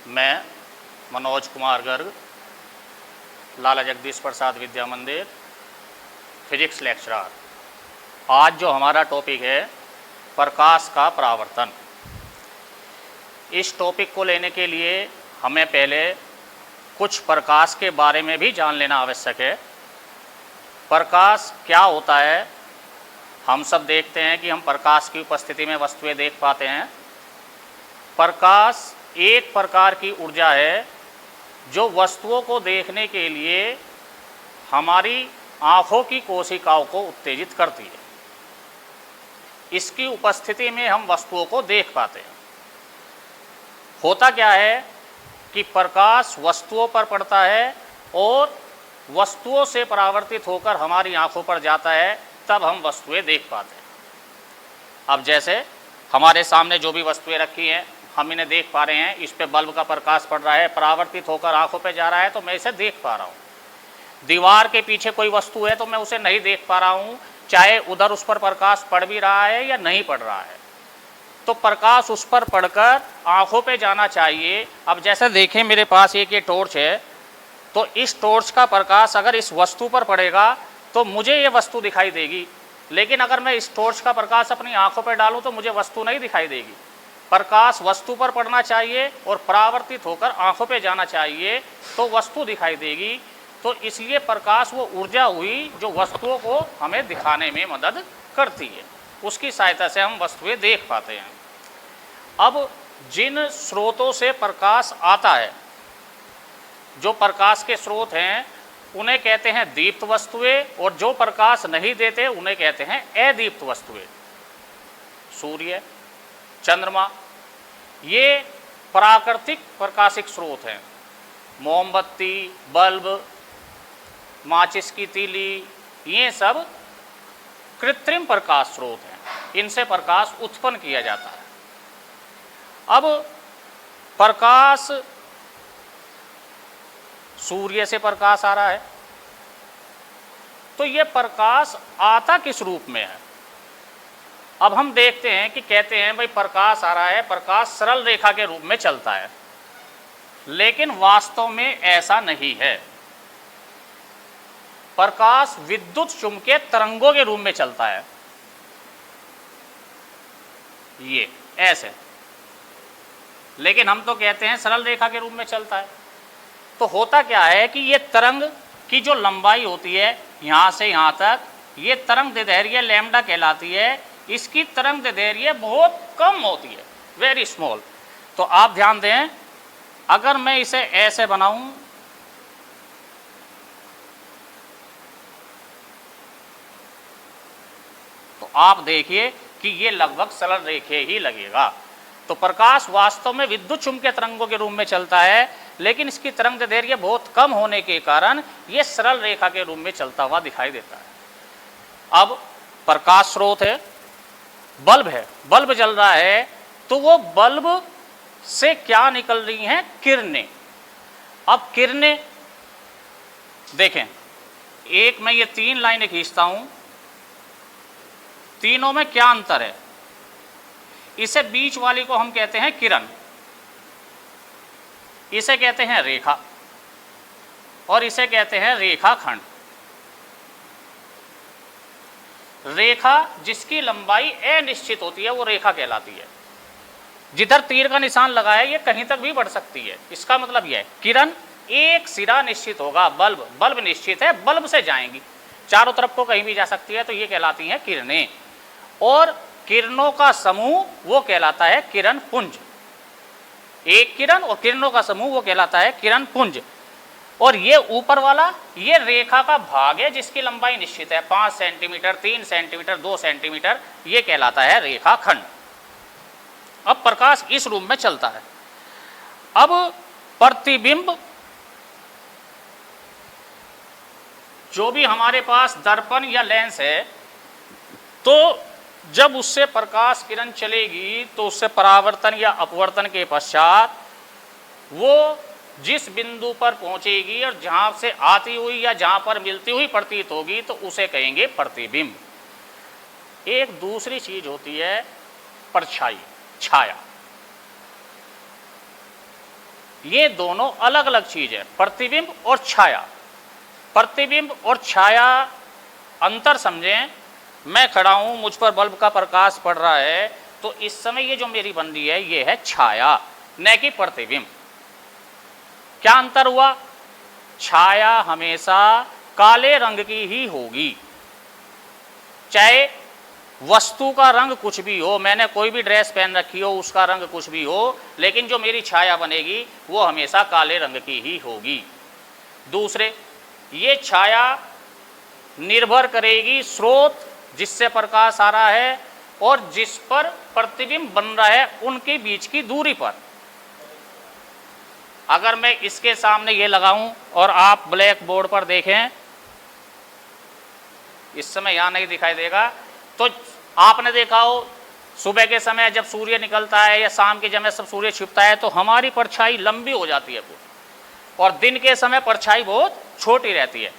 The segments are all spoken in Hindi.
मैं मनोज कुमार गर्ग, लाला जगदीश प्रसाद विद्या मंदिर, फिजिक्स लेक्चरर। आज जो हमारा टॉपिक है प्रकाश का परावर्तन। इस टॉपिक को लेने के लिए हमें पहले कुछ प्रकाश के बारे में भी जान लेना आवश्यक है। प्रकाश क्या होता है? हम सब देखते हैं कि हम प्रकाश की उपस्थिति में वस्तुएं देख पाते हैं। प्रकाश एक प्रकार की ऊर्जा है जो वस्तुओं को देखने के लिए हमारी आँखों की कोशिकाओं को उत्तेजित करती है। इसकी उपस्थिति में हम वस्तुओं को देख पाते हैं। होता क्या है कि प्रकाश वस्तुओं पर पड़ता है और वस्तुओं से परावर्तित होकर हमारी आँखों पर जाता है, तब हम वस्तुएं देख पाते हैं। अब जैसे हमारे सामने जो भी वस्तुएं रखी हैं, हम इन्हें देख पा रहे हैं, इस पे बल्ब का प्रकाश पड़ रहा है, परावर्तित होकर आंखों पे जा रहा है, तो मैं इसे देख पा रहा हूँ। दीवार के पीछे कोई वस्तु है तो मैं उसे नहीं देख पा रहा हूँ, चाहे उधर उस पर प्रकाश पड़ भी रहा है या नहीं पड़ रहा है। तो प्रकाश उस पर पड़कर आंखों पे जाना चाहिए। अब जैसे देखें, मेरे पास एक ये टॉर्च है, तो इस टॉर्च का प्रकाश अगर इस वस्तु पर पड़ेगा तो मुझे ये वस्तु दिखाई देगी, लेकिन अगर मैं इस टॉर्च का प्रकाश अपनी आंखों पर डालूँ तो मुझे वस्तु नहीं दिखाई देगी। प्रकाश वस्तु पर पड़ना चाहिए और परावर्तित होकर आंखों पे जाना चाहिए, तो वस्तु दिखाई देगी। तो इसलिए प्रकाश वो ऊर्जा हुई जो वस्तुओं को हमें दिखाने में मदद करती है, उसकी सहायता से हम वस्तुएं देख पाते हैं। अब जिन स्रोतों से प्रकाश आता है, जो प्रकाश के स्रोत हैं, उन्हें कहते हैं दीप्त वस्तुएं, और जो प्रकाश नहीं देते उन्हें कहते हैं अदीप्त वस्तुएं। सूर्य, चंद्रमा, ये प्राकृतिक प्रकाशिक स्रोत हैं। मोमबत्ती, बल्ब, माचिस की तीली, ये सब कृत्रिम प्रकाश स्रोत हैं, इनसे प्रकाश उत्पन्न किया जाता है। अब प्रकाश, सूर्य से प्रकाश आ रहा है, तो ये प्रकाश आता किस रूप में है? अब हम देखते हैं कि कहते हैं भाई प्रकाश आ रहा है, प्रकाश सरल रेखा के रूप में चलता है, लेकिन वास्तव में ऐसा नहीं है। प्रकाश विद्युत चुंबकीय तरंगों के रूप में चलता है, ये ऐसे, लेकिन हम तो कहते हैं सरल रेखा के रूप में चलता है। तो होता क्या है कि ये तरंग की जो लंबाई होती है यहाँ से यहाँ तक, ये तरंग दैर्ध्य लैम्डा कहलाती है। इसकी तरंग दैर्ध्य बहुत कम होती है, वेरी स्मॉल। तो आप ध्यान दें, अगर मैं इसे ऐसे बनाऊं, तो आप देखिए कि ये लगभग सरल रेखे ही लगेगा। तो प्रकाश वास्तव में विद्युत चुंबकीय तरंगों के रूप में चलता है, लेकिन इसकी तरंग दैर्ध्य बहुत कम होने के कारण ये सरल रेखा के रूप में चलता हुआ दिखाई देता है। अब प्रकाश स्रोत है, बल्ब है, बल्ब जल रहा है, तो वो बल्ब से क्या निकल रही हैं? किरणें। अब किरणें देखें, एक मैं ये 3 लाइनें खींचता हूं, तीनों में क्या अंतर है? इसे बीच वाली को हम कहते हैं किरण, इसे कहते हैं रेखा, और इसे कहते हैं रेखाखंड। रेखा जिसकी लंबाई अनिश्चित होती है वो रेखा कहलाती है। जिधर तीर का निशान लगा है ये कहीं तक भी बढ़ सकती है। इसका मतलब यह है किरण एक सिरा निश्चित होगा, बल्ब निश्चित है, बल्ब से जाएंगी, चारों तरफ को कहीं भी जा सकती है, तो ये कहलाती हैं किरणें। और किरणों का समूह वो कहलाता है किरण पुंज। एक किरण और किरणों का समूह वो कहलाता है किरण पुंज। और ये ऊपर वाला ये रेखा का भाग है जिसकी लंबाई निश्चित है, 5 सेंटीमीटर, 3 सेंटीमीटर, 2 सेंटीमीटर, ये कहलाता है रेखाखंड। अब प्रकाश इस रूप में चलता है। अब प्रतिबिंब, जो भी हमारे पास दर्पण या लेंस है, तो जब उससे प्रकाश किरण चलेगी तो उससे परावर्तन या अपवर्तन के पश्चात वो जिस बिंदु पर पहुंचेगी और जहां से आती हुई या जहां पर मिलती हुई प्रतीत होगी तो उसे कहेंगे प्रतिबिंब। एक दूसरी चीज होती है परछाई, छाया। ये दोनों अलग अलग चीज है, प्रतिबिंब और छाया। प्रतिबिंब और छाया अंतर समझें। मैं खड़ा हूं, मुझ पर बल्ब का प्रकाश पड़ रहा है, तो इस समय ये जो मेरी बन रही है ये है छाया, न कि प्रतिबिंब। क्या अंतर हुआ? छाया हमेशा काले रंग की ही होगी, चाहे वस्तु का रंग कुछ भी हो, मैंने कोई भी ड्रेस पहन रखी हो, उसका रंग कुछ भी हो, लेकिन जो मेरी छाया बनेगी वो हमेशा काले रंग की ही होगी। दूसरे, ये छाया निर्भर करेगी स्रोत जिससे प्रकाश आ रहा है और जिस पर प्रतिबिंब बन रहा है उनके बीच की दूरी पर। अगर मैं इसके सामने ये लगाऊं और आप ब्लैक बोर्ड पर देखें, इस समय यहां नहीं दिखाई देगा, तो आपने देखा हो सुबह के समय जब सूर्य निकलता है या शाम के समय सब सूर्य छिपता है तो हमारी परछाई लंबी हो जाती है पूरी, और दिन के समय परछाई बहुत छोटी रहती है।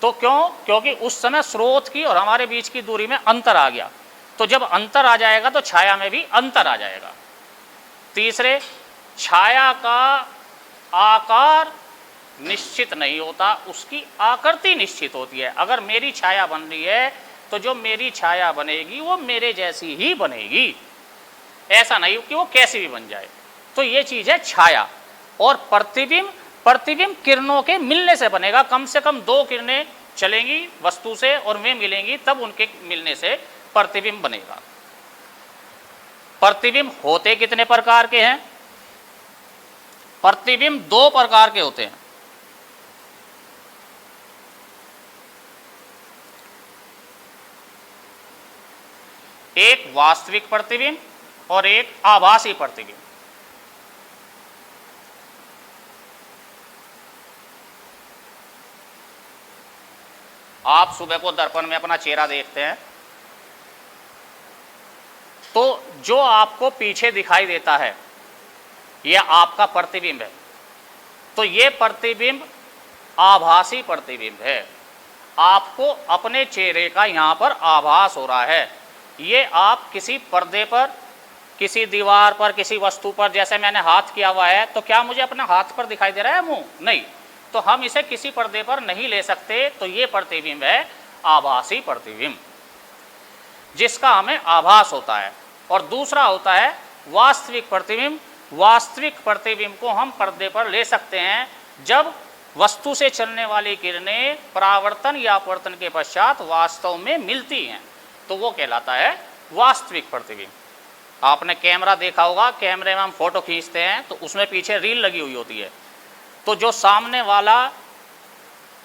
तो क्यों? क्योंकि उस समय स्रोत की और हमारे बीच की दूरी में अंतर आ गया। तो जब अंतर आ जाएगा तो छाया में भी अंतर आ जाएगा। तीसरे, छाया का आकार निश्चित नहीं होता, उसकी आकृति निश्चित होती है। अगर मेरी छाया बन रही है तो जो मेरी छाया बनेगी वो मेरे जैसी ही बनेगी, ऐसा नहीं कि वो कैसी भी बन जाए। तो ये चीज है छाया। और प्रतिबिंब, प्रतिबिंब किरणों के मिलने से बनेगा। कम से कम दो किरणें चलेंगी वस्तु से और वे मिलेंगी, तब उनके मिलने से प्रतिबिंब बनेगा। प्रतिबिंब होते कितने प्रकार के हैं? प्रतिबिंब दो प्रकार के होते हैं। एक वास्तविक प्रतिबिंब और एक आभासी प्रतिबिंब। आप सुबह को दर्पण में अपना चेहरा देखते हैं तो जो आपको पीछे दिखाई देता है यह आपका प्रतिबिंब है। तो ये प्रतिबिंब आभासी प्रतिबिंब है। आपको अपने चेहरे का यहाँ पर आभास हो रहा है। ये आप किसी पर्दे पर, किसी दीवार पर, किसी वस्तु पर, जैसे मैंने हाथ किया हुआ है, तो क्या मुझे अपना हाथ पर दिखाई दे रहा है मुंह? नहीं। तो हम इसे किसी पर्दे पर नहीं ले सकते। तो ये प्रतिबिंब है आभासी प्रतिबिंब, जिसका हमें आभास होता है। और दूसरा होता है वास्तविक प्रतिबिंब। वास्तविक प्रतिबिंब को हम पर्दे पर ले सकते हैं जब वस्तु से चलने वाली किरणें परावर्तन या अपवर्तन के पश्चात वास्तव में मिलती हैं, तो वो कहलाता है वास्तविक प्रतिबिंब। आपने कैमरा देखा होगा, कैमरे में हम फोटो खींचते हैं तो उसमें पीछे रील लगी हुई होती है। तो जो सामने वाला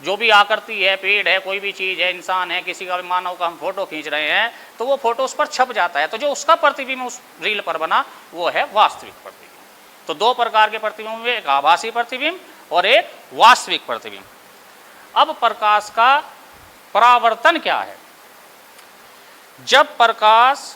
जो भी आकृति है, पेड़ है, कोई भी चीज़ है, इंसान है, किसी का भी मानव का हम फोटो खींच रहे हैं तो वो फोटो उस पर छप जाता है। तो जो उसका प्रतिबिंब उस रील पर बना वो है वास्तविक प्रतिबिंब। तो दो प्रकार के प्रतिबिंब हुए, एक आभासी प्रतिबिंब और एक वास्तविक प्रतिबिंब। अब प्रकाश का परावर्तन क्या है? जब प्रकाश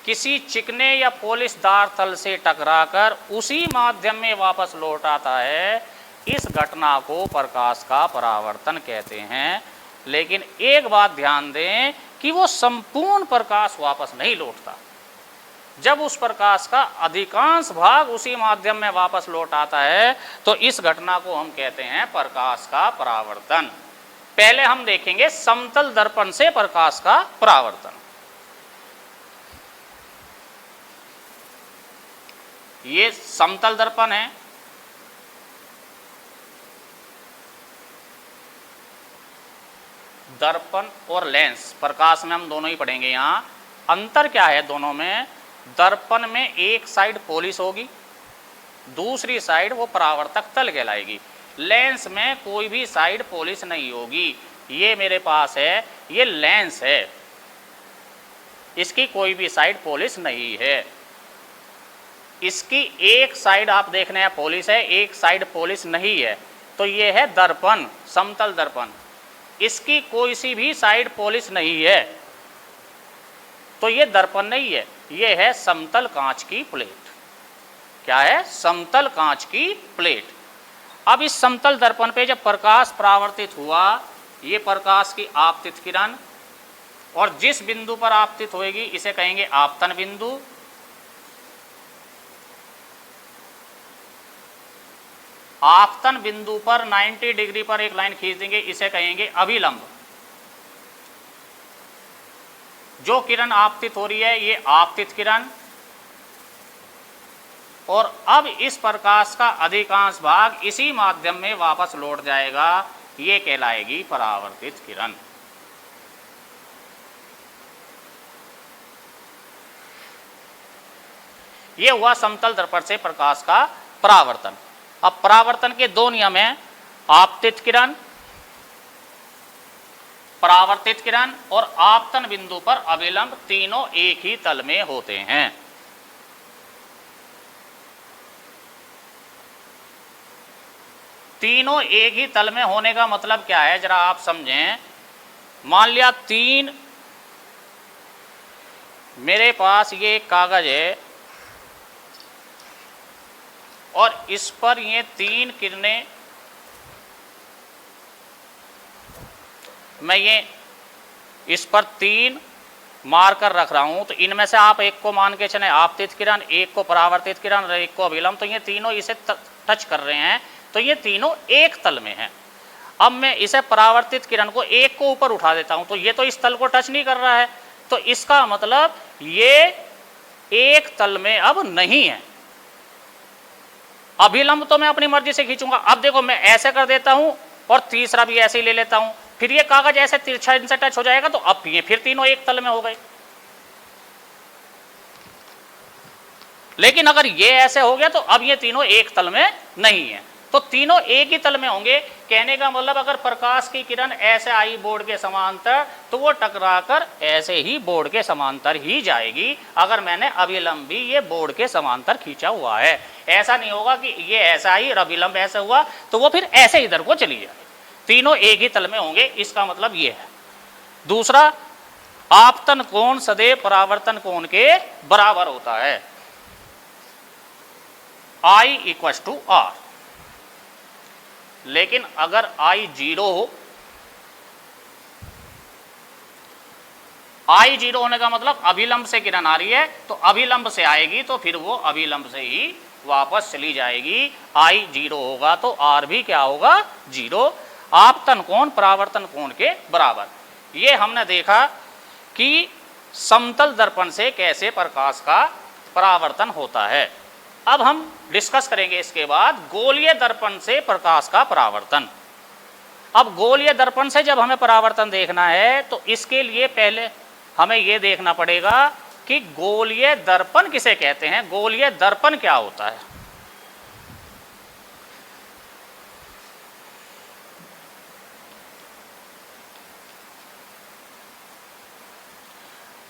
किसी चिकने या पॉलिशदार तल से टकराकर उसी माध्यम में वापस लौट आता है, इस घटना को प्रकाश का परावर्तन कहते हैं। लेकिन एक बात ध्यान दें कि वो संपूर्ण प्रकाश वापस नहीं लौटता। जब उस प्रकाश का अधिकांश भाग उसी माध्यम में वापस लौट आता है तो इस घटना को हम कहते हैं प्रकाश का परावर्तन। पहले हम देखेंगे समतल दर्पण से प्रकाश का परावर्तन। ये समतल दर्पण है। दर्पण और लेंस, प्रकाश में हम दोनों ही पढ़ेंगे। यहाँ अंतर क्या है दोनों में? दर्पण में एक साइड पॉलिश होगी, दूसरी साइड वो परावर्तक तल कहलाएगी। लेंस में कोई भी साइड पॉलिश नहीं होगी। ये मेरे पास है, ये लेंस है, इसकी कोई भी साइड पॉलिश नहीं है। इसकी एक साइड आप देख रहे हैं पॉलिश है, एक साइड पॉलिश नहीं है। तो ये है दर्पण, समतल दर्पण। इसकी कोई सी भी साइड पॉलिश नहीं है, तो ये दर्पण नहीं है, ये है समतल कांच की प्लेट। क्या है? समतल कांच की प्लेट। अब इस समतल दर्पण पे जब प्रकाश परावर्तित हुआ, ये प्रकाश की आपतित किरण, और जिस बिंदु पर आपतित होएगी इसे कहेंगे आपतन बिंदु। आपतन बिंदु पर 90 डिग्री पर एक लाइन खींच देंगे, इसे कहेंगे अभिलंब। जो किरण आपतित हो रही है ये आपतित किरण, और अब इस प्रकाश का अधिकांश भाग इसी माध्यम में वापस लौट जाएगा, ये कहलाएगी परावर्तित किरण। ये हुआ समतल दर्पण से प्रकाश का परावर्तन। अब परावर्तन के दो नियम हैं, आपतित किरण, परावर्तित किरण और आपतन बिंदु पर अभिलंब, तीनों एक ही तल में होते हैं। तीनों एक ही तल में होने का मतलब क्या है, जरा आप समझें। मान लिया तीन, मेरे पास ये एक कागज है और इस पर ये तीन किरणें, मैं ये इस पर तीन मार कर रख रहा हूं, तो इनमें से आप एक को मान के चले आपतित किरण, एक को परावर्तित किरण और एक को अभिलंब, तो ये तीनों इसे टच कर रहे हैं, तो ये तीनों एक तल में हैं। अब मैं इसे परावर्तित किरण को एक को ऊपर उठा देता हूं, तो ये तो इस तल को टच नहीं कर रहा है, तो इसका मतलब ये एक तल में अब नहीं है। अभिलंब तो मैं अपनी मर्जी से खींचूंगा। अब देखो मैं ऐसे कर देता हूं और तीसरा भी ऐसे ही ले लेता हूं, फिर ये कागज ऐसे तिरछा इनसे टच हो जाएगा, तो अब ये फिर तीनों एक तल में हो गए। लेकिन अगर ये ऐसे हो गया तो अब ये तीनों एक तल में नहीं है, तो तीनों एक ही तल में होंगे। कहने का मतलब अगर प्रकाश की किरण ऐसे आई बोर्ड के समांतर, तो वो टकराकर ऐसे ही बोर्ड के समांतर ही जाएगी। अगर मैंने अभिलंब भी ये बोर्ड के समांतर खींचा हुआ है, ऐसा नहीं होगा कि ये ऐसा ही और अभिलंब ऐसा हुआ तो वो फिर ऐसे इधर को चली जाए। तीनों एक ही तल में होंगे, इसका मतलब ये है। दूसरा, आपतन कोण सदैव परावर्तन कोण के बराबर होता है, I इक्वल टू R। लेकिन अगर I 0 हो, I 0 होने का मतलब अभिलंब से किरण आ रही है, तो अभिलंब से आएगी तो फिर वो अभिलंब से ही वापस चली जाएगी। I 0 होगा तो R भी क्या होगा, 0। आपतन कोण परावर्तन कोण के बराबर। ये हमने देखा कि समतल दर्पण से कैसे प्रकाश का परावर्तन होता है। अब हम डिस्कस करेंगे इसके बाद गोलीय दर्पण से प्रकाश का परावर्तन। अब गोलीय दर्पण से जब हमें परावर्तन देखना है तो इसके लिए पहले हमें यह देखना पड़ेगा कि गोलीय दर्पण किसे कहते हैं, गोलीय दर्पण क्या होता है।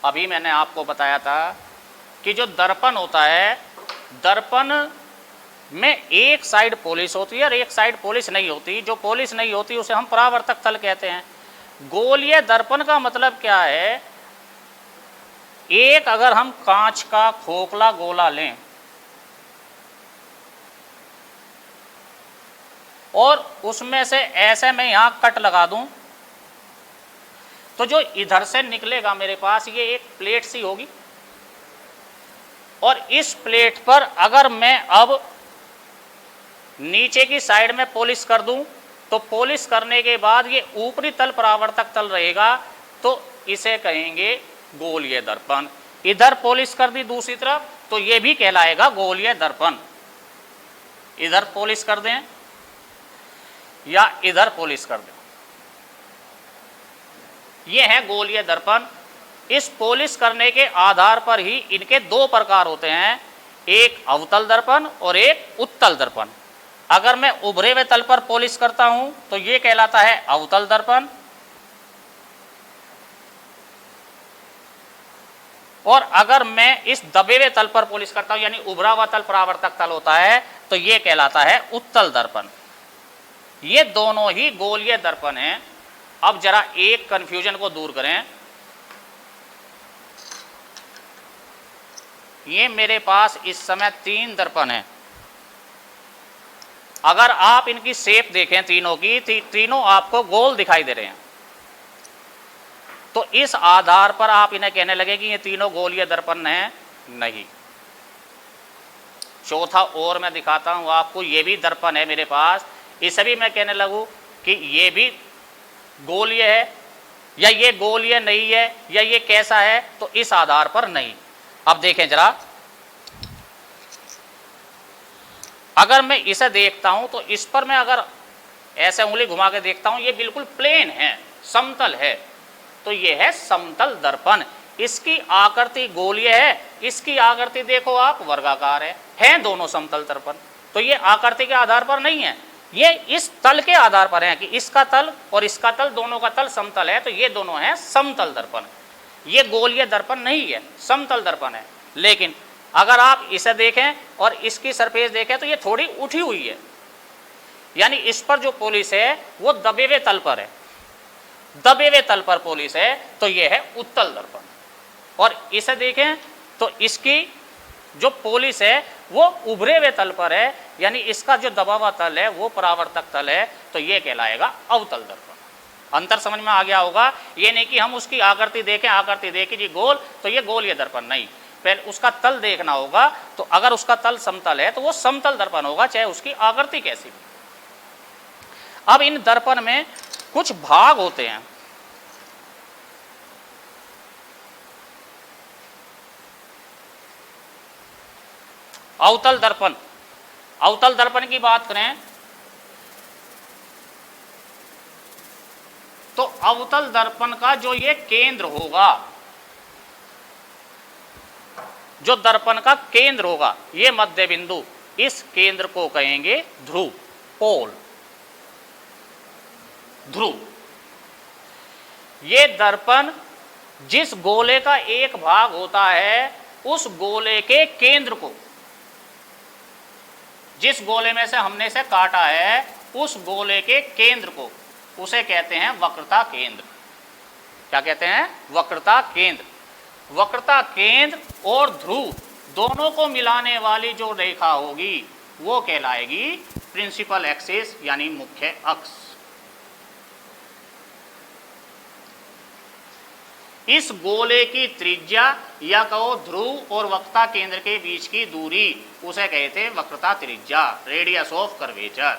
अभी मैंने आपको बताया था कि जो दर्पण होता है, दर्पण में एक साइड पॉलिश होती है और एक साइड पॉलिश नहीं होती। जो पॉलिश नहीं होती उसे हम परावर्तक तल कहते हैं। गोलीय दर्पण का मतलब क्या है, एक अगर हम कांच का खोखला गोला लें और उसमें से ऐसे मैं यहां कट लगा दूं, तो जो इधर से निकलेगा मेरे पास ये एक प्लेट सी होगी, और इस प्लेट पर अगर मैं अब नीचे की साइड में पॉलिश कर दूं, तो पॉलिश करने के बाद ये ऊपरी तल परावर्तक तल रहेगा, तो इसे कहेंगे गोलीय दर्पण। इधर पॉलिश कर दी दूसरी तरफ, तो ये भी कहलाएगा गोलीय दर्पण। इधर पॉलिश कर दें या इधर पॉलिश कर दें, ये है गोलीय दर्पण। इस पॉलिश करने के आधार पर ही इनके दो प्रकार होते हैं, एक अवतल दर्पण और एक उत्तल दर्पण। अगर मैं उभरे हुए तल पर पॉलिश करता हूं तो ये कहलाता है अवतल दर्पण, और अगर मैं इस दबे हुए तल पर पॉलिश करता हूं, यानी उभरा हुआ तल परावर्तक तल होता है, तो ये कहलाता है उत्तल दर्पण। ये दोनों ही गोलीय दर्पण हैं। अब जरा एक कंफ्यूजन को दूर करें। ये मेरे पास इस समय तीन दर्पण हैं। अगर आप इनकी शेप देखें तीनों की, तीनों आपको गोल दिखाई दे रहे हैं, तो इस आधार पर आप इन्हें कहने लगे कि ये तीनों गोलीय दर्पण हैं। नहीं, चौथा और मैं दिखाता हूँ आपको, ये भी दर्पण है मेरे पास, इसे भी मैं कहने लगूँ कि ये भी गोलीय है या ये गोलीय नहीं है या ये कैसा है, तो इस आधार पर नहीं। अब देखें जरा, अगर मैं इसे देखता हूं तो इस पर मैं अगर ऐसे उंगली घुमा के देखता हूं, ये बिल्कुल प्लेन है, समतल है, तो ये है समतल दर्पण। इसकी आकृति गोलीय है, इसकी आकृति देखो आप वर्गाकार है दोनों समतल दर्पण। तो ये आकृति के आधार पर नहीं है, ये इस तल के आधार पर है कि इसका तल और इसका तल, दोनों का तल समतल है, तो ये दोनों हैं समतल दर्पण। ये गोलीय दर्पण नहीं है, समतल दर्पण है। लेकिन अगर आप इसे देखें और इसकी सरफेस देखें तो ये थोड़ी उठी हुई है, यानी इस पर जो पॉलिश है वो दबे हुए तल पर है, दबे हुए तल पर पॉलिश है, तो ये है उत्तल दर्पण। और इसे देखें तो इसकी जो पॉलिश है वो उभरे हुए तल पर है, यानी इसका जो दबा हुआ तल है वो परावर्तक तल है, तो ये कहलाएगा अवतल दर्पण। अंतर समझ में आ गया होगा। ये नहीं कि हम उसकी आकृति देखें, आकृति देखी जी गोल, तो ये गोलीय दर्पण नहीं, पहले उसका तल देखना होगा। तो अगर उसका तल समतल है तो वो समतल दर्पण होगा, चाहे उसकी आकृति कैसी भी। अब इन दर्पण में कुछ भाग होते हैं। अवतल दर्पण, अवतल दर्पण की बात करें तो अवतल दर्पण का जो ये केंद्र होगा, जो दर्पण का केंद्र होगा, ये मध्य बिंदु, इस केंद्र को कहेंगे ध्रुव, पोल, ध्रुव। ये दर्पण जिस गोले का एक भाग होता है, उस गोले के केंद्र को, जिस गोले में से हमने इसे काटा है, उस गोले के केंद्र को, उसे कहते हैं वक्रता केंद्र। क्या कहते हैं? वक्रता केंद्र। वक्रता केंद्र और ध्रुव दोनों को मिलाने वाली जो रेखा होगी वो कहलाएगी प्रिंसिपल एक्सिस, यानी मुख्य अक्ष। इस गोले की त्रिज्या या कहो ध्रुव और वक्रता केंद्र के बीच की दूरी, उसे कहते हैं वक्रता त्रिज्या, रेडियस ऑफ कर्वेचर।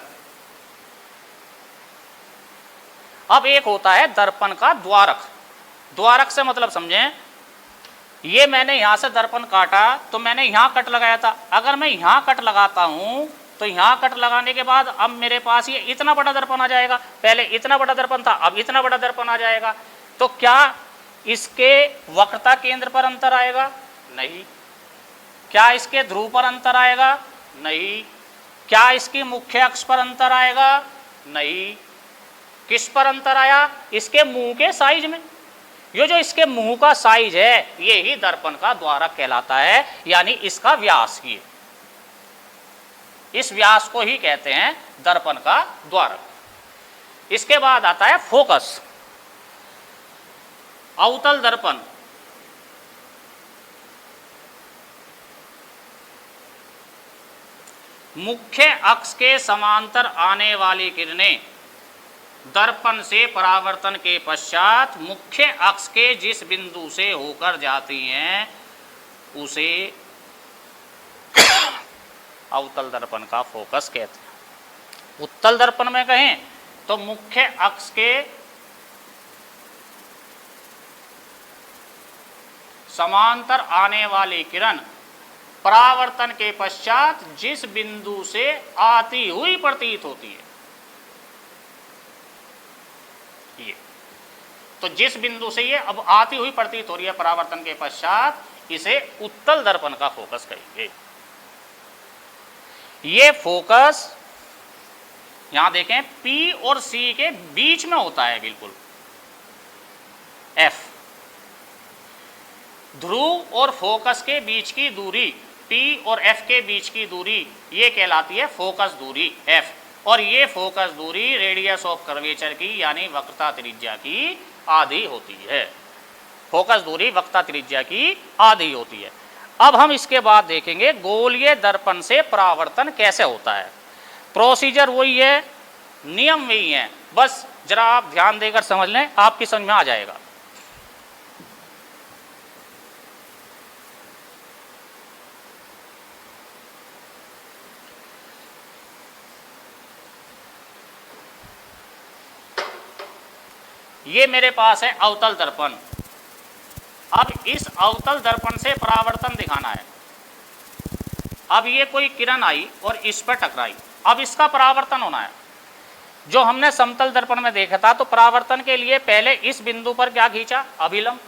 अब एक होता है दर्पण का द्वारक। द्वारक से मतलब समझें, ये मैंने यहां से दर्पण काटा तो मैंने यहां कट लगाया था। अगर मैं यहां कट लगाता हूं तो यहां कट लगाने के बाद अब मेरे पास ये इतना बड़ा दर्पण आ जाएगा। पहले इतना बड़ा दर्पण था, अब इतना बड़ा दर्पण आ जाएगा। तो क्या इसके वक्रता केंद्र पर अंतर आएगा? नहीं। क्या इसके ध्रुव पर अंतर आएगा? नहीं। क्या इसकी मुख्य अक्ष पर अंतर आएगा? नहीं। किस पर अंतर आया? इसके मुंह के साइज में। ये जो इसके मुंह का साइज है, ये ही दर्पण का द्वारक कहलाता है, यानी इसका व्यास ही। इस व्यास को ही कहते हैं दर्पण का द्वारक। इसके बाद आता है फोकस। अवतल दर्पण मुख्य अक्ष के समांतर आने वाली किरणें दर्पण से परावर्तन के पश्चात मुख्य अक्ष के जिस बिंदु से होकर जाती हैं उसे अवतल दर्पण का फोकस कहते हैं। उत्तल दर्पण में कहें तो मुख्य अक्ष के समांतर आने वाली किरण परावर्तन के पश्चात जिस बिंदु से आती हुई प्रतीत होती है, ये तो जिस बिंदु से ये अब आती हुई प्रतीत हो रही है परावर्तन के पश्चात, इसे उत्तल दर्पण का फोकस कहेंगे। ये फोकस यहां देखें P और C के बीच में होता है, बिल्कुल F। ध्रुव और फोकस के बीच की दूरी, P और F के बीच की दूरी, ये कहलाती है फोकस दूरी F। और ये फोकस दूरी रेडियस ऑफ कर्वेचर की, यानी वक्रता त्रिज्या की आधी होती है। फोकस दूरी वक्रता त्रिज्या की आधी होती है। अब हम इसके बाद देखेंगे गोलीय दर्पण से परावर्तन कैसे होता है। प्रोसीजर वही है, नियम वही है, बस जरा आप ध्यान देकर समझ लें, आपकी समझ में आ जाएगा। ये मेरे पास है अवतल दर्पण। अब इस अवतल दर्पण से परावर्तन दिखाना है। अब ये कोई किरण आई और इस पर टकराई, अब इसका परावर्तन होना है। जो हमने समतल दर्पण में देखा था, तो परावर्तन के लिए पहले इस बिंदु पर क्या खींचा, अभिलंब।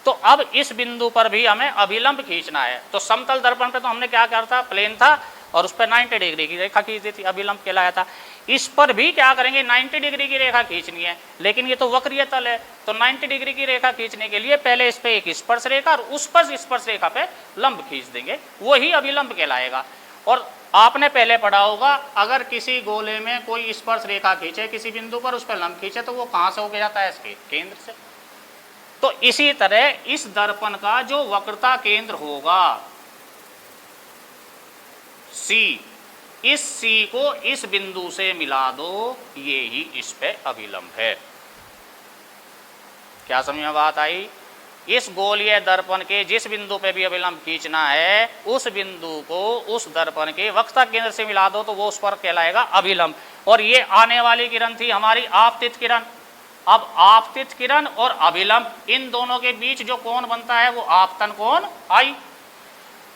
तो अब इस बिंदु पर भी हमें अभिलंब खींचना है। तो समतल दर्पण पे तो हमने क्या करा था, प्लेन था और उस पर 90 डिग्री की रेखा खींच दी थी, अभिलंब कहलाया था। इस पर भी क्या करेंगे, 90 डिग्री की रेखा खींचनी है, लेकिन ये तो वक्रीय तल है। तो 90 डिग्री की रेखा खींचने के लिए पहले इस पे एक स्पर्श रेखा और उस पर स्पर्श रेखा पे लंब खींच देंगे, वही अभिलंब कहलाएगा। और आपने पहले पढ़ा होगा, अगर किसी गोले में कोई स्पर्श रेखा खींचे किसी बिंदु पर, उस पर लंब खींचे, तो वो कहाँ से होके जाता है, इसके केंद्र से। तो इसी तरह इस दर्पण का जो वक्रता केंद्र होगा C, इस C को इस बिंदु से मिला दो, ये ही इस पे अभिलंब है। क्या समझ में बात आई? इस गोलीय दर्पण के जिस बिंदु पे भी अभिलंब खींचना है, उस बिंदु को उस दर्पण के वक्रता केंद्र से मिला दो, तो वो उस पर कहलाएगा अभिलंब। और ये आने वाली किरण थी हमारी आपतित किरण। अब आपतित किरण और अभिलंब, इन दोनों के बीच जो कोण बनता है वो आपतन कोण I।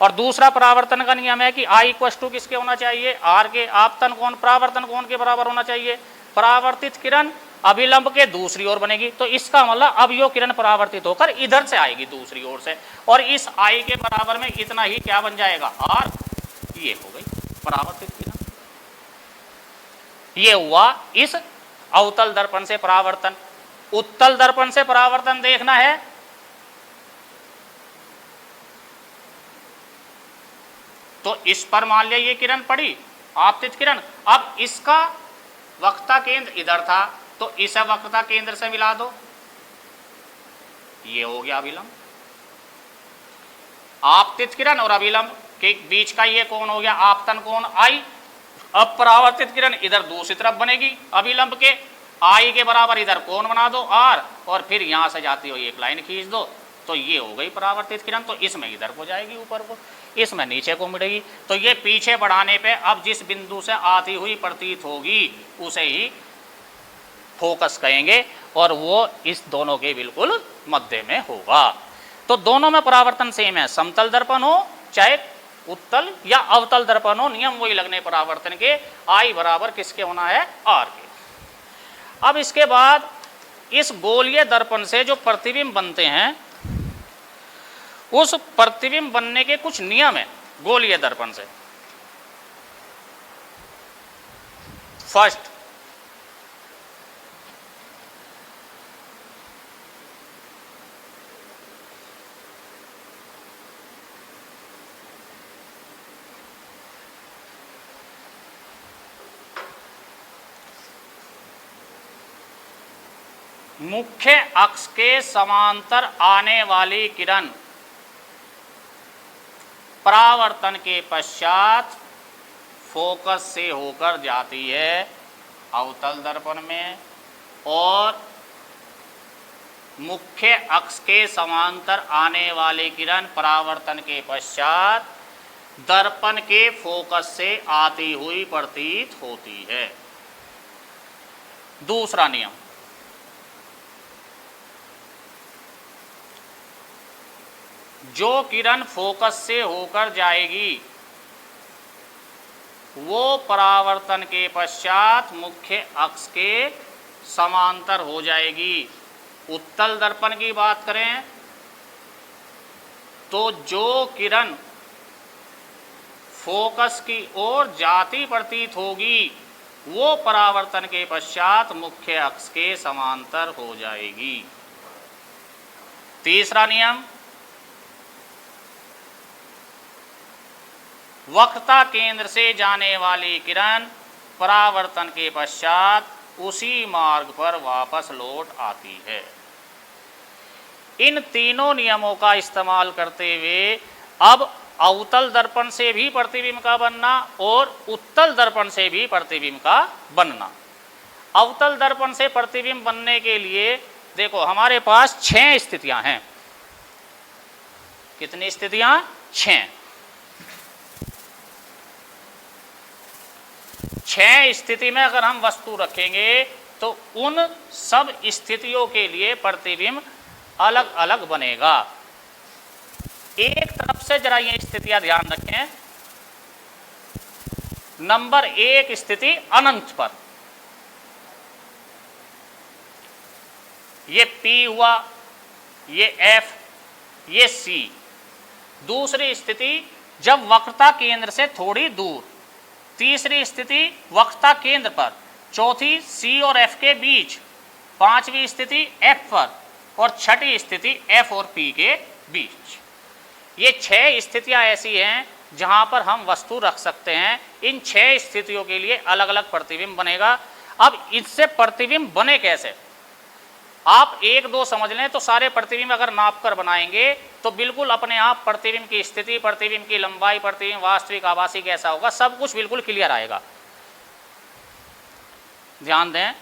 और दूसरा परावर्तन का नियम है कि I इक्वल टू किसके होना चाहिए, R के। आपतन कोण परावर्तन कोण के बराबर होना चाहिए। परावर्तित किरण अभिलंब के दूसरी ओर बनेगी, तो इसका मतलब अब यो किरण परावर्तित होकर इधर से आएगी दूसरी ओर से, और इस I के बराबर में इतना ही क्या बन जाएगा, R। ये हो गई परावर्तित किरण। ये हुआ इस अवतल दर्पण से परावर्तन। उत्तल दर्पण से परावर्तन देखना है, तो इस पर मान लिया ये किरण पड़ी, आपतित किरण। अब इसका वक्रता केंद्र इधर था, तो इसे वक्रता केंद्र से मिला दो, ये हो गया अभिलंब। आपतित किरण और अभिलंब के बीच का ये कोण हो गया आपतन कोण I। अब परावर्तित किरण इधर दूसरी तरफ बनेगी अभिलंब के, I के बराबर इधर कोण बना दो R, और फिर यहां से जाती हुई एक लाइन खींच दो, तो ये हो गई परावर्तित किरण। तो इसमें इधर को जाएगी ऊपर को, इसमें नीचे को मिलेगी। तो ये पीछे बढ़ाने पे अब जिस बिंदु से आती हुई प्रतीत होगी उसे ही फोकस कहेंगे, और वो इस दोनों के बिल्कुल मध्य में होगा। तो दोनों में परावर्तन सेम है, समतल दर्पण हो चाहे उत्तल या अवतल दर्पण हो, नियम वही लगने परावर्तन के। I बराबर किसके होना है, R के। अब इसके बाद इस गोलीय दर्पण से जो प्रतिबिंब बनते हैं, उस प्रतिबिंब बनने के कुछ नियम है गोलीय दर्पण से। फर्स्ट, मुख्य अक्ष के समांतर आने वाली किरण परावर्तन के पश्चात फोकस से होकर जाती है अवतल दर्पण में, और मुख्य अक्ष के समांतर आने वाली किरण परावर्तन के पश्चात दर्पण के फोकस से आती हुई प्रतीत होती है। दूसरा नियम, जो किरण फोकस से होकर जाएगी वो परावर्तन के पश्चात मुख्य अक्ष के समांतर हो जाएगी। उत्तल दर्पण की बात करें तो जो किरण फोकस की ओर जाती प्रतीत होगी वो परावर्तन के पश्चात मुख्य अक्ष के समांतर हो जाएगी। तीसरा नियम, वक्रता केंद्र से जाने वाली किरण परावर्तन के पश्चात उसी मार्ग पर वापस लौट आती है। इन तीनों नियमों का इस्तेमाल करते हुए अब अवतल दर्पण से भी प्रतिबिंब का बनना और उत्तल दर्पण से भी प्रतिबिंब का बनना। अवतल दर्पण से प्रतिबिंब बनने के लिए देखो हमारे पास 6 स्थितियां हैं। कितनी स्थितियां? 6। 6 स्थिति में अगर हम वस्तु रखेंगे तो उन सब स्थितियों के लिए प्रतिबिंब अलग अलग बनेगा। एक तरफ से जरा ये स्थितियां ध्यान रखें। नंबर एक स्थिति अनंत पर, ये P हुआ, ये F, ये C। दूसरी स्थिति जब वक्रता केंद्र से थोड़ी दूर, तीसरी स्थिति वक्रता केंद्र पर, चौथी C और F के बीच, पांचवी स्थिति F पर और छठी स्थिति F और P के बीच। ये 6 स्थितियां ऐसी हैं जहां पर हम वस्तु रख सकते हैं। इन 6 स्थितियों के लिए अलग अलग प्रतिबिंब बनेगा। अब इससे प्रतिबिंब बने कैसे, आप एक दो समझ लें तो सारे प्रतिबिंब अगर नाप कर बनाएंगे तो बिल्कुल अपने आप प्रतिबिंब की स्थिति, प्रतिबिंब की लंबाई, प्रतिबिंब वास्तविक आभासी कैसा होगा, सब कुछ बिल्कुल क्लियर आएगा। ध्यान दें,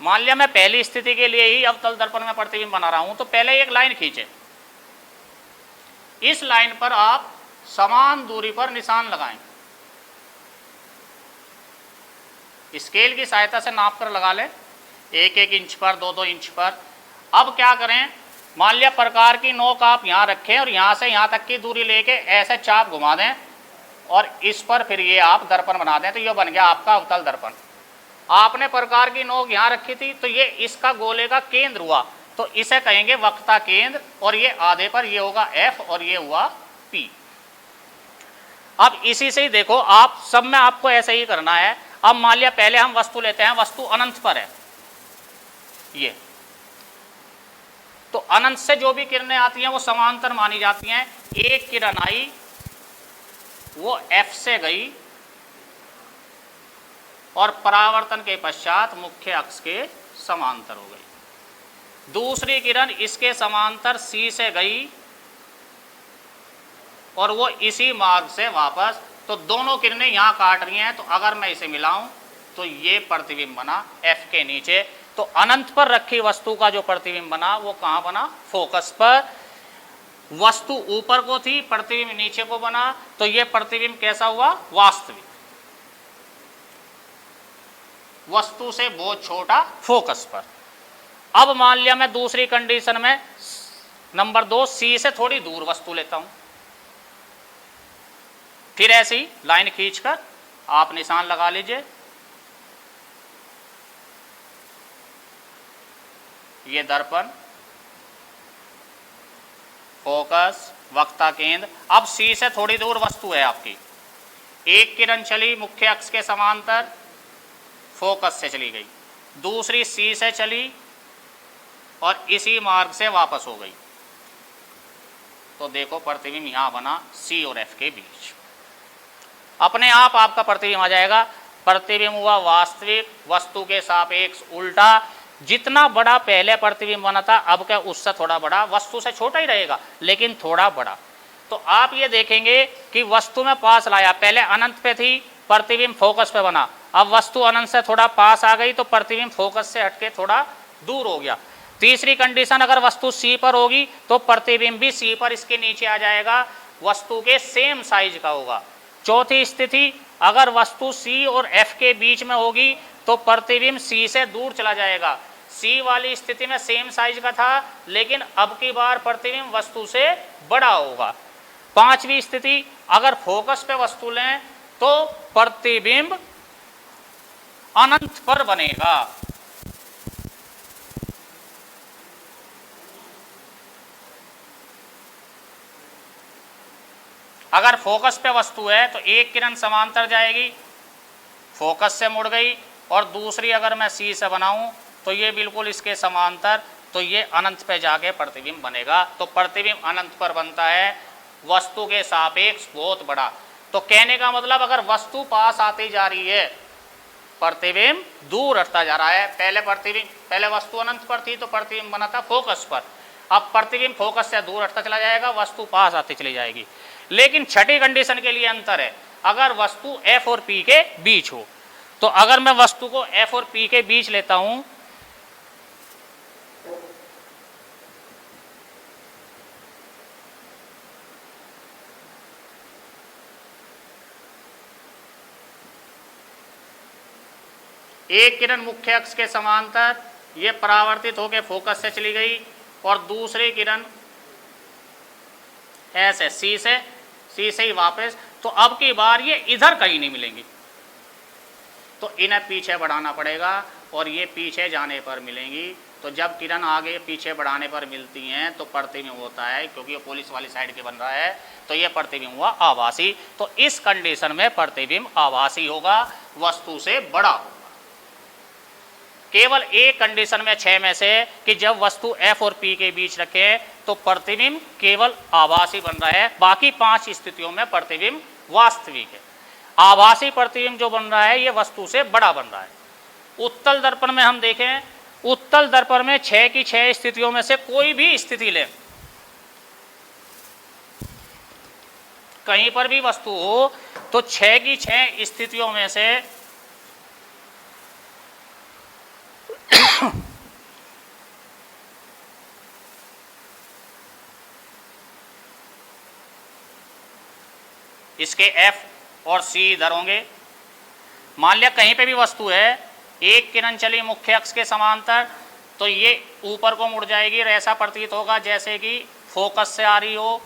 मान लिया मैं पहली स्थिति के लिए ही अवतल दर्पण में प्रतिबिंब बना रहा हूं, तो पहले एक लाइन खींचे, इस लाइन पर आप समान दूरी पर निशान लगाएं, स्केल की सहायता से नाप कर लगा लें, 1-1 इंच पर, 2-2 इंच पर। अब क्या करें, मान लिया प्रकार की नोक आप यहां रखें और यहां से यहां तक की दूरी लेके ऐसे चाप घुमा दें और इस पर फिर ये आप दर्पण बना दें, तो ये बन गया आपका अवतल दर्पण। आपने प्रकार की नोक यहां रखी थी तो ये इसका गोले का केंद्र हुआ, तो इसे कहेंगे वक्रता केंद्र, और ये आधे पर ये होगा F और ये हुआ P। अब इसी से ही देखो, आप सब में आपको ऐसे ही करना है। अब मान लिया पहले हम वस्तु लेते हैं, वस्तु अनंत पर है ये, तो अनंत से जो भी किरणें आती हैं वो समांतर मानी जाती हैं। एक किरण आई, वो F से गई और परावर्तन के पश्चात मुख्य अक्ष के समांतर हो गई। दूसरी किरण इसके समांतर C से गई और वो इसी मार्ग से वापस, तो दोनों किरणें यहाँ काट रही हैं, तो अगर मैं इसे मिलाऊं तो ये प्रतिबिंब बना F के नीचे। तो अनंत पर रखी वस्तु का जो प्रतिबिंब बना वो कहाँ बना, फोकस पर। वस्तु ऊपर को थी, प्रतिबिंब नीचे को बना, तो ये प्रतिबिंब कैसा हुआ, वास्तविक। वस्तु से बहुत छोटा, फोकस पर। अब मान लिया मैं दूसरी कंडीशन में नंबर 2 C से थोड़ी दूर वस्तु लेता हूं, फिर ऐसी लाइन खींचकर आप निशान लगा लीजिए, ये दर्पण, फोकस, वक्रता केंद्र। अब C से थोड़ी दूर वस्तु है आपकी, एक किरण चली मुख्य अक्ष के समांतर, फोकस से चली गई, दूसरी C से चली और इसी मार्ग से वापस हो गई, तो देखो प्रतिबिंब यहां बना C और F के बीच। अपने आप आपका प्रतिबिंब आ जाएगा। प्रतिबिंब हुआ वास्तविक, वस्तु के सापेक्ष उल्टा। जितना बड़ा पहले प्रतिबिंब बना था, अब क्या उससे थोड़ा बड़ा, वस्तु से छोटा ही रहेगा लेकिन थोड़ा बड़ा। तो आप ये देखेंगे कि वस्तु में पास लाया, पहले अनंत पे थी, प्रतिबिंब फोकस पे बना, अब वस्तु अनंत से थोड़ा पास आ गई तो प्रतिबिंब फोकस से हटके थोड़ा दूर हो गया। तीसरी कंडीशन, अगर वस्तु C पर होगी तो प्रतिबिंब भी C पर इसके नीचे आ जाएगा, वस्तु के सेम साइज का होगा। चौथी स्थिति, अगर वस्तु C और F के बीच में होगी तो प्रतिबिंब C से दूर चला जाएगा। C वाली स्थिति में सेम साइज का था, लेकिन अब की बार प्रतिबिंब वस्तु से बड़ा होगा। पांचवी स्थिति, अगर फोकस पे वस्तु लें तो प्रतिबिंब अनंत पर बनेगा। अगर फोकस पे वस्तु है तो एक किरण समांतर जाएगी, फोकस से मुड़ गई, और दूसरी अगर मैं C से बनाऊं तो ये बिल्कुल इसके समांतर, तो ये अनंत पे जाके प्रतिबिंब बनेगा। तो प्रतिबिंब अनंत पर बनता है, वस्तु के सापेक्ष बहुत बड़ा। तो कहने का मतलब, अगर वस्तु पास आती जा रही है, प्रतिबिंब दूर हटता जा रहा है। पहले वस्तु अनंत पर थी तो प्रतिबिंब बना था फोकस पर, अब प्रतिबिंब फोकस से दूर हटता चला जाएगा, वस्तु पास आती चली जाएगी। लेकिन छठी कंडीशन के लिए अंतर है, अगर वस्तु F और P के बीच हो। तो अगर मैं वस्तु को F और P के बीच लेता हूं, एक किरण मुख्य अक्ष के समांतर ये परावर्तित होकर फोकस से चली गई और दूसरी किरण ऐसे सी से ही वापस, तो अब की बार ये इधर कहीं नहीं मिलेंगी, तो इन्हें पीछे बढ़ाना पड़ेगा और ये पीछे जाने पर मिलेंगी। तो जब किरण आगे पीछे बढ़ाने पर मिलती हैं तो प्रतिबिंब होता है, क्योंकि ये पुलिस वाली साइड के बन रहा है तो ये प्रतिबिंब हुआ आभासी। तो इस कंडीशन में प्रतिबिंब आभासी होगा, वस्तु से बड़ा होगा। केवल एक कंडीशन में 6 में से कि जब वस्तु F और P के बीच रखें तो प्रतिबिंब केवल आभासी बन रहा है, बाकी 5 स्थितियों में प्रतिबिंब वास्तविक है। आभासी प्रतिबिंब जो बन रहा है ये वस्तु से बड़ा बन रहा है। उत्तल दर्पण में हम देखें, उत्तल दर्पण में 6 की 6 स्थितियों में से कोई भी स्थिति लें, कहीं पर भी वस्तु हो तो 6 की 6 स्थितियों में से इसके F और C इधर होंगे। मान लिया कहीं पे भी वस्तु है, एक किरण चली मुख्य अक्ष के समांतर तो ये ऊपर को मुड़ जाएगी और ऐसा प्रतीत होगा जैसे कि फोकस से आ रही हो,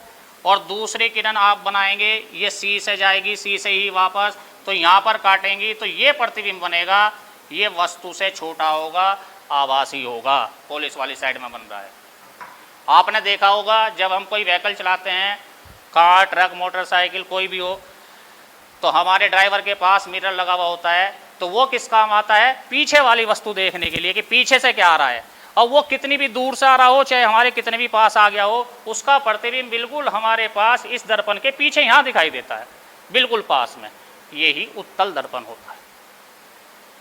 और दूसरी किरण आप बनाएंगे ये C से जाएगी, C से ही वापस, तो यहाँ पर काटेंगी तो ये प्रतिबिंब बनेगा, ये वस्तु से छोटा होगा, आभासी होगा, पुलिस वाली साइड में बन रहा है। आपने देखा होगा जब हम कोई व्हीकल चलाते हैं, कार, ट्रक, मोटरसाइकिल कोई भी हो, तो हमारे ड्राइवर के पास मिरर लगा हुआ होता है, तो वो किस काम आता है? पीछे वाली वस्तु देखने के लिए कि पीछे से क्या आ रहा है, और वो कितनी भी दूर से आ रहा हो चाहे हमारे कितने भी पास आ गया हो, उसका प्रतिबिंब बिल्कुल हमारे पास इस दर्पण के पीछे यहाँ दिखाई देता है, बिल्कुल पास में। यही उत्तल दर्पण होता है।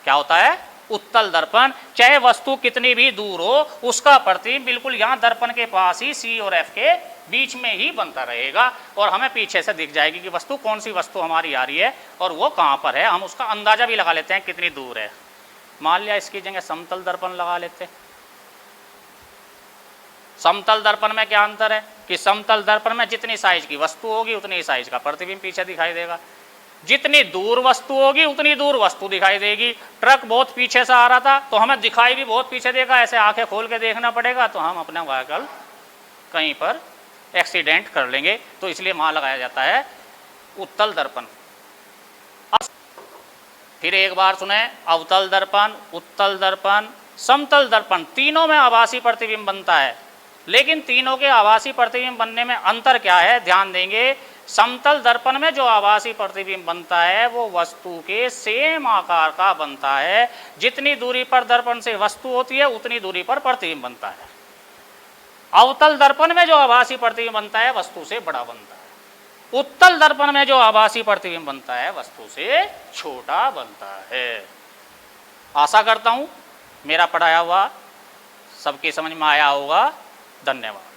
क्या होता है? उत्तल दर्पण। चाहे वस्तु कितनी भी दूर हो, उसका प्रतिबिंब बिल्कुल यहाँ दर्पण के पास ही C और F के बीच में ही बनता रहेगा, और हमें पीछे से दिख जाएगी कि वस्तु कौन सी वस्तु हमारी आ रही है और वो कहाँ पर है। हम उसका अंदाजा भी लगा लेते हैं कितनी दूर है। मान लिया इसकी जगह समतल दर्पण लगा लेते। समतल दर्पण में क्या अंतर है कि समतल दर्पण में जितनी साइज की वस्तु होगी उतनी साइज का प्रतिबिंब पीछे दिखाई देगा, जितनी दूर वस्तु होगी उतनी दूर वस्तु दिखाई देगी। ट्रक बहुत पीछे से आ रहा था तो हमें दिखाई भी बहुत पीछे देगा, ऐसे आंखें खोल के देखना पड़ेगा, तो हम अपना व्हीकल कहीं पर एक्सीडेंट कर लेंगे। तो इसलिए वहाँ लगाया जाता है उत्तल दर्पण। फिर एक बार सुने, अवतल दर्पण, उत्तल दर्पण, समतल दर्पण, तीनों में आभासी प्रतिबिंब बनता है। लेकिन तीनों के आभासी प्रतिबिंब बनने में अंतर क्या है, ध्यान देंगे। समतल दर्पण में जो आभासी प्रतिबिंब बनता है वो वस्तु के सेम आकार का बनता है, जितनी दूरी पर दर्पण से वस्तु होती है उतनी दूरी पर प्रतिबिंब बनता है। अवतल दर्पण में जो आभासी प्रतिबिंब बनता है वस्तु से बड़ा बनता है। उत्तल दर्पण में जो आभासी प्रतिबिंब बनता है वस्तु से छोटा बनता है। आशा करता हूं मेरा पढ़ाया हुआ सबकी समझ में आया होगा। धन्यवाद।